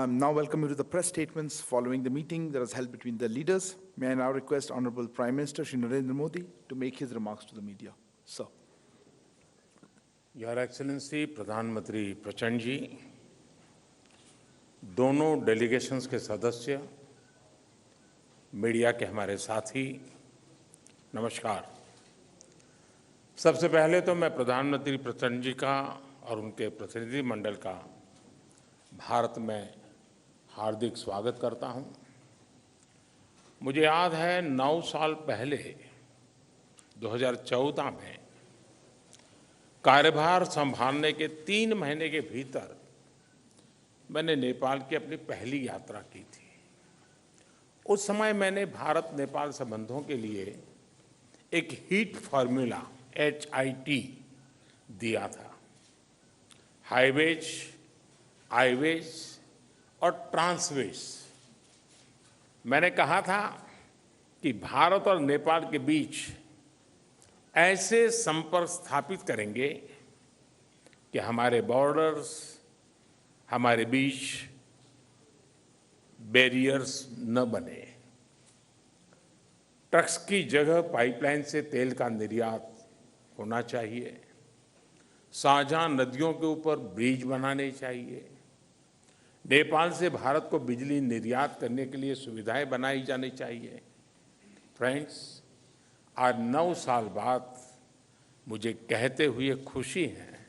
Now welcome you to the press statements following the meeting that was held between the leaders. May I now request Honorable Prime Minister Shri Narendra Modi to make his remarks to the media. Sir. Your excellency प्रधानमंत्री प्रचंड जी, दोनों delegations के सदस्य, media के हमारे साथी, नमस्कार। सबसे पहले तो मैं प्रधानमंत्री प्रचंड जी का और उनके प्रतिनिधिमंडल का भारत में हार्दिक स्वागत करता हूं। मुझे याद है 9 साल पहले 2014 में कार्यभार संभालने के 3 महीने के भीतर मैंने नेपाल की अपनी पहली यात्रा की थी। उस समय मैंने भारत नेपाल संबंधों के लिए एक हीट फॉर्मूला HIT दिया था। हाईवेज, आईवेज और ट्रांसवेज। मैंने कहा था कि भारत और नेपाल के बीच ऐसे संपर्क स्थापित करेंगे कि हमारे बॉर्डर्स, हमारे बीच बैरियर्स न बने। ट्रक्स की जगह पाइपलाइन से तेल का निर्यात होना चाहिए। साझा नदियों के ऊपर ब्रिज बनाने चाहिए। नेपाल से भारत को बिजली निर्यात करने के लिए सुविधाएं बनाई जानी चाहिए। फ्रेंड्स, आज 9 साल बाद मुझे कहते हुए खुशी है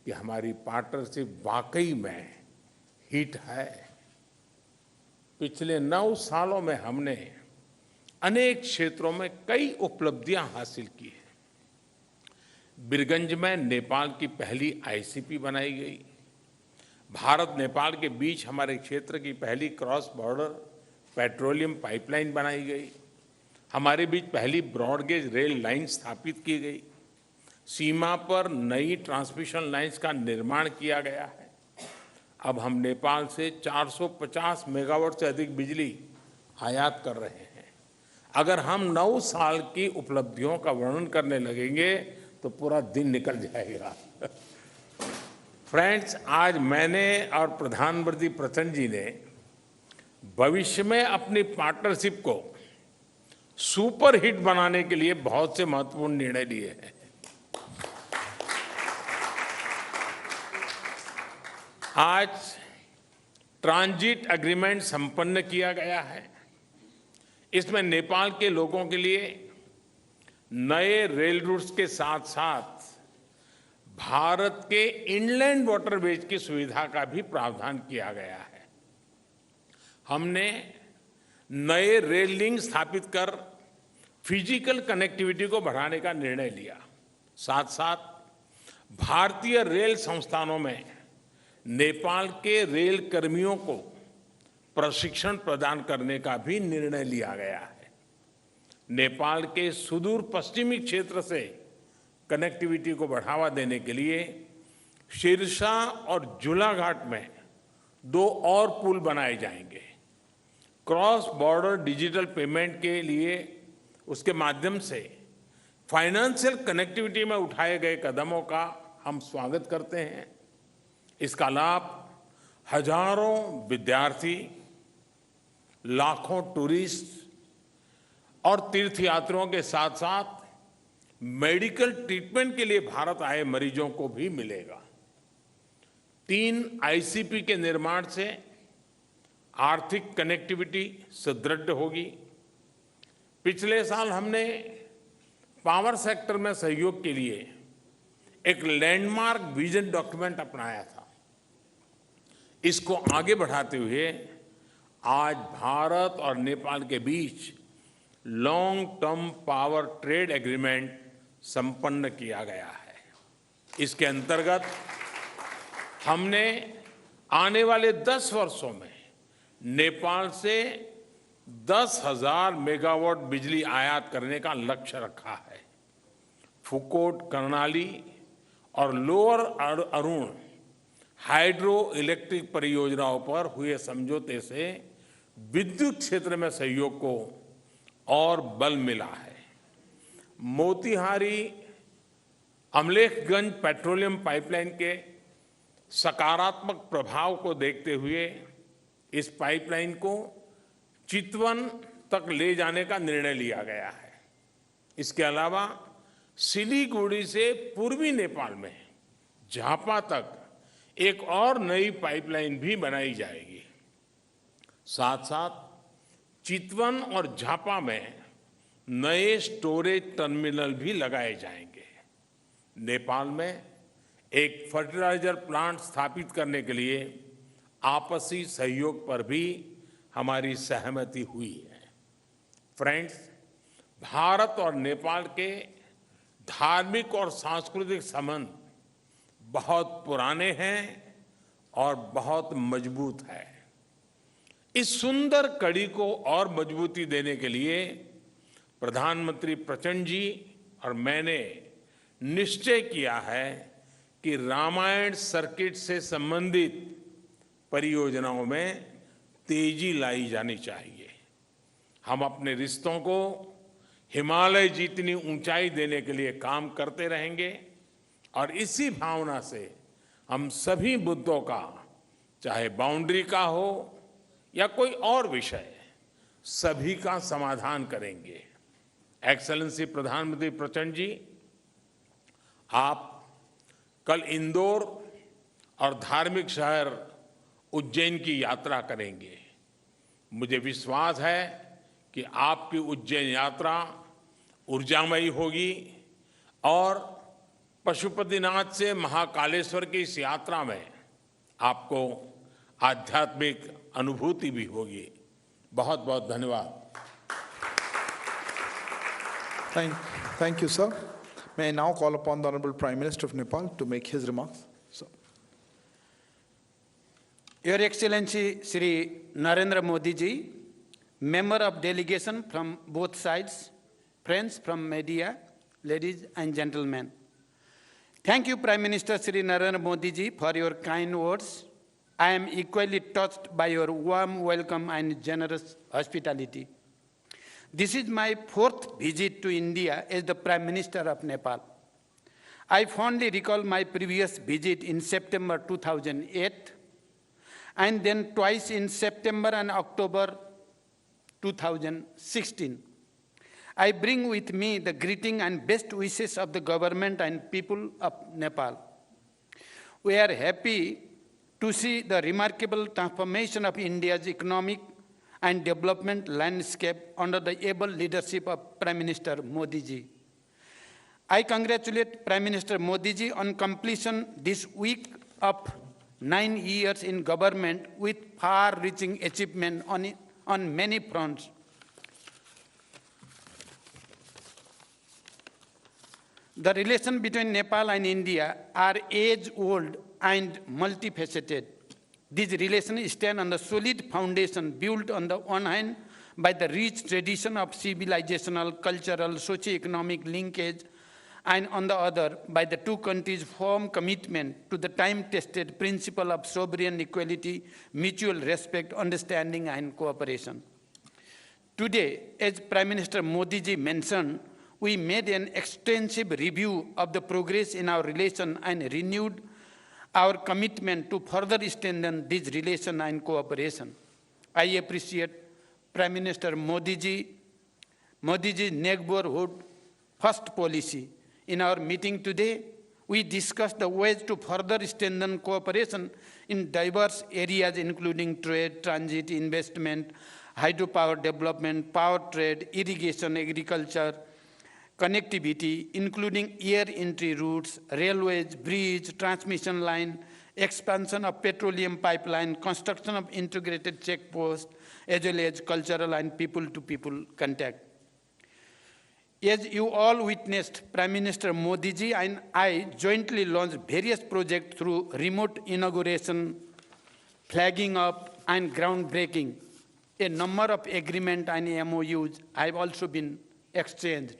कि हमारी पार्टनरशिप वाकई में हिट है। पिछले 9 सालों में हमने अनेक क्षेत्रों में कई उपलब्धियां हासिल की हैं। बीरगंज में नेपाल की पहली ICP बनाई गई। भारत नेपाल के बीच हमारे क्षेत्र की पहली क्रॉस बॉर्डर पेट्रोलियम पाइपलाइन बनाई गई। हमारे बीच पहली ब्रॉडगेज रेल लाइन स्थापित की गई। सीमा पर नई ट्रांसमिशन लाइंस का निर्माण किया गया है। अब हम नेपाल से 450 मेगावाट से अधिक बिजली आयात कर रहे हैं। अगर हम 9 साल की उपलब्धियों का वर्णन करने लगेंगे तो पूरा दिन निकल जाएगा। फ्रेंड्स, आज मैंने और प्रधानमंत्री प्रचंड जी ने भविष्य में अपनी पार्टनरशिप को सुपर हिट बनाने के लिए बहुत से महत्वपूर्ण निर्णय लिए हैं। आज ट्रांजिट एग्रीमेंट संपन्न किया गया है। इसमें नेपाल के लोगों के लिए नए रेल रूट्स के साथ साथ भारत के इनलैंड वाटरवेज की सुविधा का भी प्रावधान किया गया है। हमने नए रेल लिंक स्थापित कर फिजिकल कनेक्टिविटी को बढ़ाने का निर्णय लिया। साथ साथ भारतीय रेल संस्थानों में नेपाल के रेल कर्मियों को प्रशिक्षण प्रदान करने का भी निर्णय लिया गया है। नेपाल के सुदूर पश्चिमी क्षेत्र से कनेक्टिविटी को बढ़ावा देने के लिए सिरसा और झूलाघाट में 2 और पुल बनाए जाएंगे। क्रॉस बॉर्डर डिजिटल पेमेंट के लिए उसके माध्यम से फाइनेंशियल कनेक्टिविटी में उठाए गए कदमों का हम स्वागत करते हैं। इसका लाभ हजारों विद्यार्थी, लाखों टूरिस्ट और तीर्थयात्रियों के साथ साथ मेडिकल ट्रीटमेंट के लिए भारत आए मरीजों को भी मिलेगा। 3 ICP के निर्माण से आर्थिक कनेक्टिविटी सुदृढ़ होगी। पिछले साल हमने पावर सेक्टर में सहयोग के लिए एक लैंडमार्क विजन डॉक्यूमेंट अपनाया था। इसको आगे बढ़ाते हुए आज भारत और नेपाल के बीच long term power trade agreement संपन्न किया गया है। इसके अंतर्गत हमने आने वाले 10 वर्षों में नेपाल से 10,000 मेगावाट बिजली आयात करने का लक्ष्य रखा है। फुकोट, कर्णाली और लोअर अरुण हाइड्रो इलेक्ट्रिक परियोजनाओं पर हुए समझौते से विद्युत क्षेत्र में सहयोग को और बल मिला है। मोतिहारी अमलेखगंज पेट्रोलियम पाइपलाइन के सकारात्मक प्रभाव को देखते हुए इस पाइपलाइन को चितवन तक ले जाने का निर्णय लिया गया है। इसके अलावा सिलीगुड़ी से पूर्वी नेपाल में झापा तक एक और नई पाइपलाइन भी बनाई जाएगी। साथ साथ चितवन और झापा में नए स्टोरेज टर्मिनल भी लगाए जाएंगे। नेपाल में एक फर्टिलाइजर प्लांट स्थापित करने के लिए आपसी सहयोग पर भी हमारी सहमति हुई है। फ्रेंड्स, भारत और नेपाल के धार्मिक और सांस्कृतिक संबंध बहुत पुराने हैं और बहुत मजबूत है। इस सुंदर कड़ी को और मजबूती देने के लिए प्रधानमंत्री प्रचंड जी और मैंने निश्चय किया है कि रामायण सर्किट से संबंधित परियोजनाओं में तेजी लाई जानी चाहिए। हम अपने रिश्तों को हिमालय जितनी ऊंचाई देने के लिए काम करते रहेंगे और इसी भावना से हम सभी मुद्दों का, चाहे बाउंड्री का हो या कोई और विषय, सभी का समाधान करेंगे। एक्सेलेंसी प्रधानमंत्री प्रचंड जी, आप कल इंदौर और धार्मिक शहर उज्जैन की यात्रा करेंगे। मुझे विश्वास है कि आपकी उज्जैन यात्रा ऊर्जामयी होगी और पशुपतिनाथ से महाकालेश्वर की इस यात्रा में आपको आध्यात्मिक अनुभूति भी होगी। बहुत बहुत धन्यवाद। Thank you, sir. May I now call upon the Honorable Prime Minister of Nepal to make his remarks. Sir. Your Excellency Shri Narendra Modi ji, member of delegation from both sides, friends from media, ladies and gentlemen. Thank you, Prime Minister Shri Narendra Modi ji, for your kind words. I am equally touched by your warm welcome and generous hospitality. This is my fourth visit to India as the Prime Minister of Nepal. I fondly recall my previous visit in September 2008 and then twice in September and October 2016. I bring with me the greeting and best wishes of the government and people of Nepal. We are happy to see the remarkable transformation of India's economic and development landscape under the able leadership of Prime Minister Modi ji. I congratulate Prime Minister Modi ji on completion this week of 9 years in government with far-reaching achievement on many fronts. The relation between Nepal and India are age-old and multifaceted. These relations stand on the solid foundation built on the one hand by the rich tradition of civilizational, cultural, socio-economic linkage, and on the other by the two countries' firm commitment to the time-tested principle of sovereign equality, mutual respect, understanding, and cooperation. Today, as Prime Minister Modi ji mentioned, we made an extensive review of the progress in our relation and renewed our commitment to further strengthen this relation and cooperation. I appreciate Prime Minister Modi's neighborhood first policy. In our meeting today, we discussed the ways to further strengthen cooperation in diverse areas including trade, transit, investment, hydropower development, power trade, irrigation, agriculture, connectivity, including air entry routes, railways, bridge, transmission line, expansion of petroleum pipeline, construction of integrated checkposts, as well as cultural and people-to-people contact. As you all witnessed, Prime Minister Modi ji and I jointly launched various projects through remote inauguration, flagging up, and groundbreaking. A number of agreements and MOUs have also been exchanged.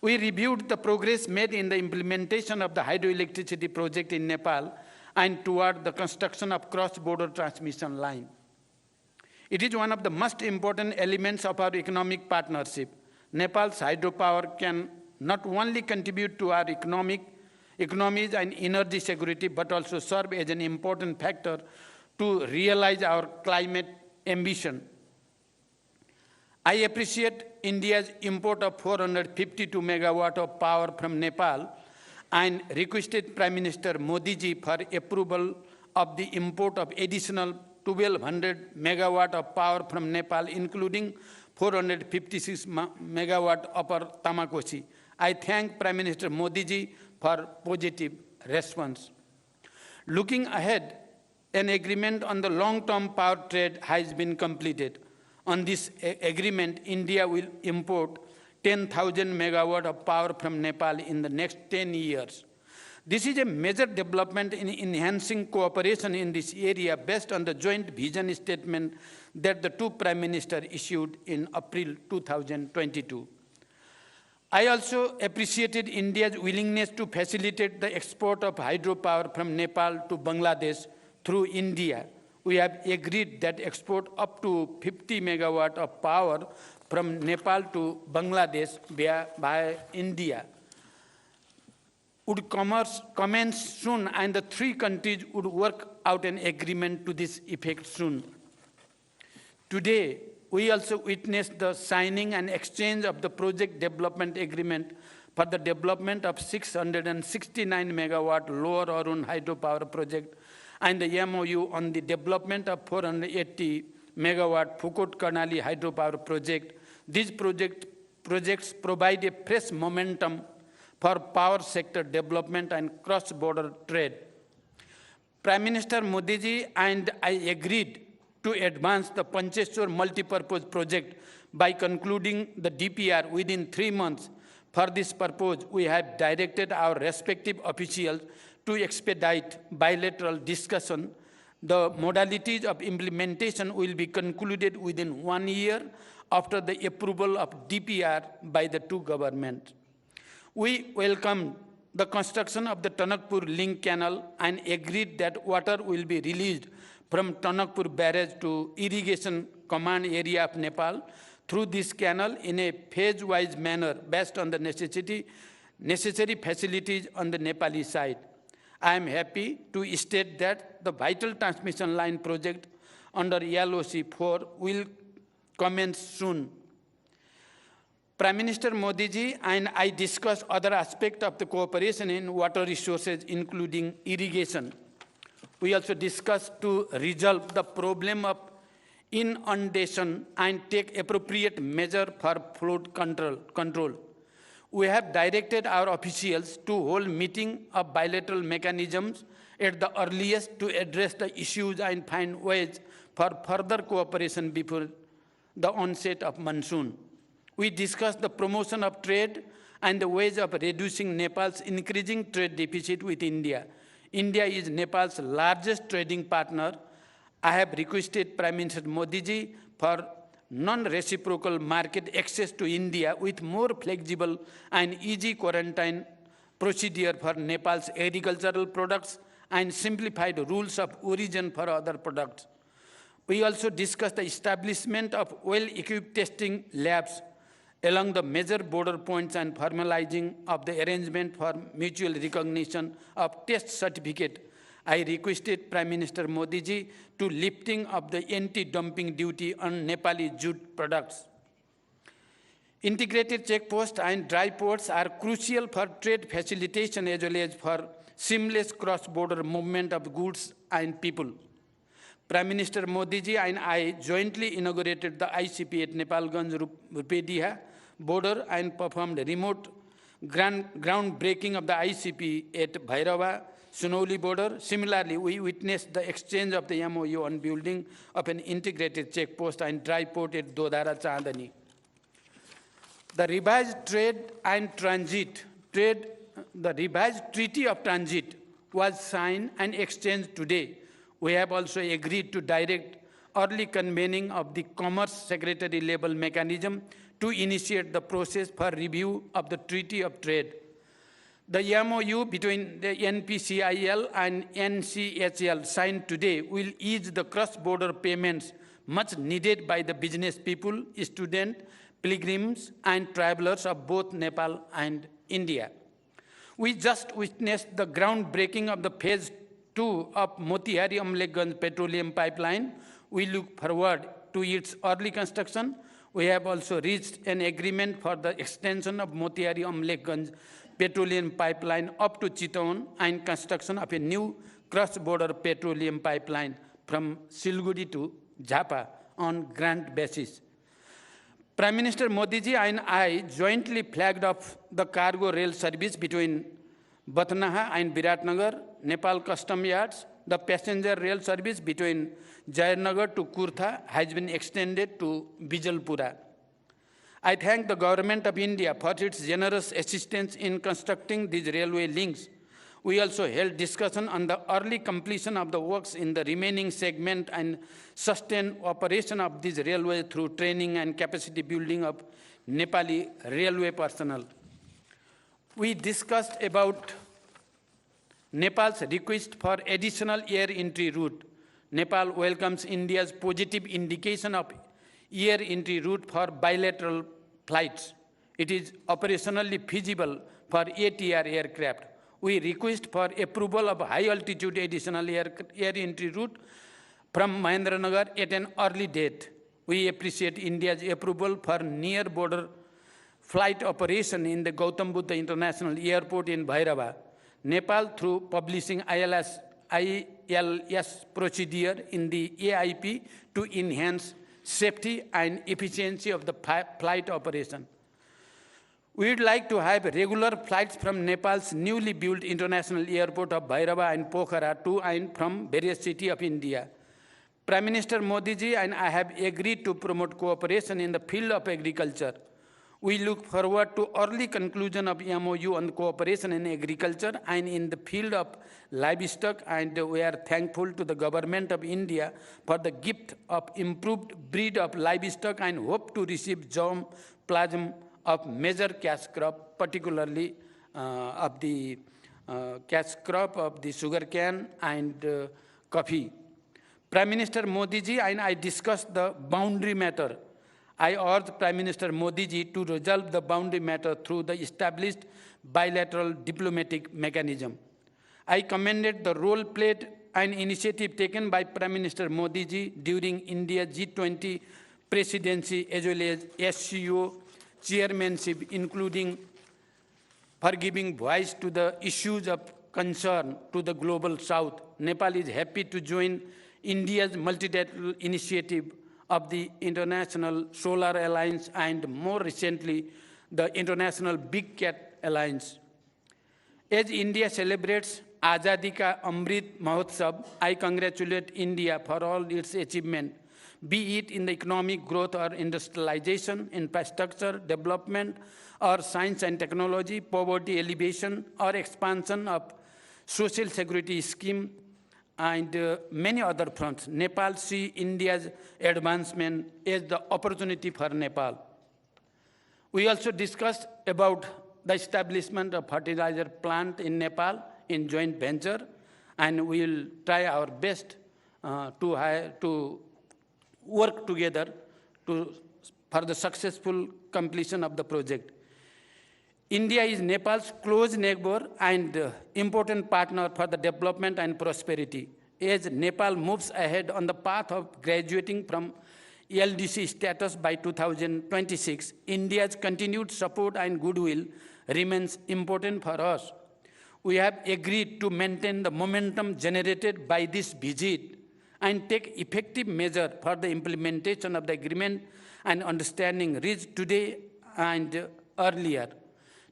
We reviewed the progress made in the implementation of the hydroelectricity project in Nepal and toward the construction of cross-border transmission line. It is one of the most important elements of our economic partnership. Nepal's hydropower can not only contribute to our economies and energy security, but also serve as an important factor to realize our climate ambition. I appreciate India's import of 452 megawatt of power from Nepal and requested Prime Minister Modi ji for approval of the import of additional 1200 megawatt of power from Nepal, including 456 megawatt upper Tamakosi. I thank Prime Minister Modi ji for positive response. Looking ahead, an agreement on the long-term power trade has been completed. On this agreement, India will import 10,000 megawatt of power from Nepal in the next 10 years. This is a major development in enhancing cooperation in this area based on the joint vision statement that the two Prime Ministers issued in April 2022. I also appreciated India's willingness to facilitate the export of hydropower from Nepal to Bangladesh through India. We have agreed that export up to 50 megawatt of power from Nepal to Bangladesh by India would commence soon, and the three countries would work out an agreement to this effect soon. Today, we also witnessed the signing and exchange of the project development agreement for the development of 669 megawatt Lower Arun hydropower project and the MOU on the development of 480 megawatt Phukot Karnali hydropower project. These projects provide a fresh momentum for power sector development and cross-border trade. Prime Minister Modi ji and I agreed to advance the Pancheshwar multipurpose project by concluding the DPR within 3 months. For this purpose, we have directed our respective officials to expedite bilateral discussion. The modalities of implementation will be concluded within 1 year after the approval of DPR by the two governments. We welcome the construction of the Tanakpur Link Canal and agreed that water will be released from Tanakpur Barrage to irrigation command area of Nepal through this canal in a phase-wise manner based on the necessary facilities on the Nepali side. I am happy to state that the vital transmission line project under LOC 4 will commence soon. Prime Minister Modi ji and I discussed other aspects of the cooperation in water resources, including irrigation. We also discussed to resolve the problem of inundation and take appropriate measure for flood control. We have directed our officials to hold meeting of bilateral mechanisms at the earliest to address the issues and find ways for further cooperation before the onset of monsoon. We discussed the promotion of trade and the ways of reducing Nepal's increasing trade deficit with India. India is Nepal's largest trading partner. I have requested Prime Minister Modi ji for non-reciprocal market access to India with more flexible and easy quarantine procedure for Nepal's agricultural products and simplified rules of origin for other products. We also discussed the establishment of well-equipped testing labs along the major border points and formalizing of the arrangement for mutual recognition of test certificate. I requested Prime Minister Modi ji to lifting of the anti-dumping duty on Nepali jute products. Integrated checkposts and dry ports are crucial for trade facilitation as well as for seamless cross-border movement of goods and people. Prime Minister Modi ji and I jointly inaugurated the ICP at Nepalganj Rupediha border and performed remote groundbreaking of the ICP at Bhairava Sunauli border. Similarly, we witnessed the exchange of the MOU on building of an integrated checkpost and dry port at Dodara Chandani. The revised Treaty of Transit was signed and exchanged today. We have also agreed to direct early convening of the Commerce Secretary level mechanism to initiate the process for review of the Treaty of Trade. The MOU between the NPCIL and NCHL signed today will ease the cross-border payments much needed by the business people, students, pilgrims, and travelers of both Nepal and India. We just witnessed the groundbreaking of the Phase 2 of Motihari Amlekganj Petroleum Pipeline. We look forward to its early construction. We have also reached an agreement for the extension of Motihari Amlekganj Petroleum Pipeline up to Chittagong and construction of a new cross-border petroleum pipeline from Siliguri to Jhapa on grant basis. Prime Minister Modi ji and I jointly flagged off the cargo rail service between Batnaha and Viratnagar, Nepal custom yards. The passenger rail service between Jayanagar to Kurtha has been extended to Bijalpura. I thank the Government of India for its generous assistance in constructing these railway links. We also held discussion on the early completion of the works in the remaining segment and sustained operation of these railways through training and capacity building of Nepali railway personnel. We discussed about Nepal's request for additional air entry route. Nepal welcomes India's positive indication of air entry route for bilateral flights. It is operationally feasible for ATR aircraft. We request for approval of high-altitude additional air entry route from Mahendranagar at an early date. We appreciate India's approval for near-border flight operation in the Gautam Buddha International Airport in Bhairava. Nepal, through publishing ILS procedure in the AIP to enhance safety and efficiency of the flight operation. We would like to have regular flights from Nepal's newly built international airport of Bhairava and Pokhara to and from various cities of India. Prime Minister Modi ji and I have agreed to promote cooperation in the field of agriculture. We look forward to early conclusion of MOU on cooperation in agriculture and in the field of livestock, and we are thankful to the Government of India for the gift of improved breed of livestock and hope to receive germplasm of major cash crop, particularly of the cash crop of the sugarcane and coffee. Prime Minister Modi ji and I discussed the boundary matter. I urge Prime Minister Modi ji to resolve the boundary matter through the established bilateral diplomatic mechanism. I commended the role played and initiative taken by Prime Minister Modi ji during India's G20 presidency as well as SCO chairmanship, including for giving voice to the issues of concern to the global south. Nepal is happy to join India's multilateral initiative of the International Solar Alliance and more recently, the International Big Cat Alliance. As India celebrates Azadi Ka Amrit Mahotsav, I congratulate India for all its achievement, be it in the economic growth or industrialization, infrastructure development, or science and technology, poverty alleviation, or expansion of social security scheme, and many other fronts. Nepal sees India's advancement as the opportunity for Nepal. We also discussed about the establishment of fertilizer plant in Nepal in joint venture, and we will try our best to work together for the successful completion of the project. India is Nepal's close neighbor and important partner for the development and prosperity. As Nepal moves ahead on the path of graduating from LDC status by 2026, India's continued support and goodwill remains important for us. We have agreed to maintain the momentum generated by this visit and take effective measures for the implementation of the agreement and understanding reached today and earlier.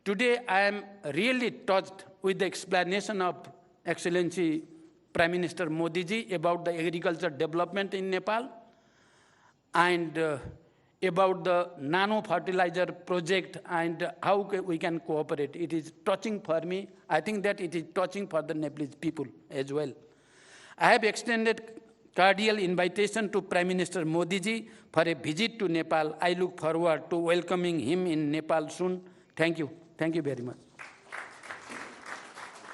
Today, I am really touched with the explanation of Excellency Prime Minister Modi ji about the agriculture development in Nepal and about the nano fertilizer project and how we can cooperate. It is touching for me. I think that it is touching for the Nepalese people as well. I have extended cordial invitation to Prime Minister Modi ji for a visit to Nepal. I look forward to welcoming him in Nepal soon. Thank you. Thank you very much.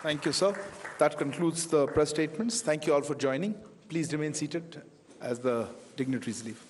Thank you, sir. That concludes the press statements. Thank you all for joining. Please remain seated as the dignitaries leave.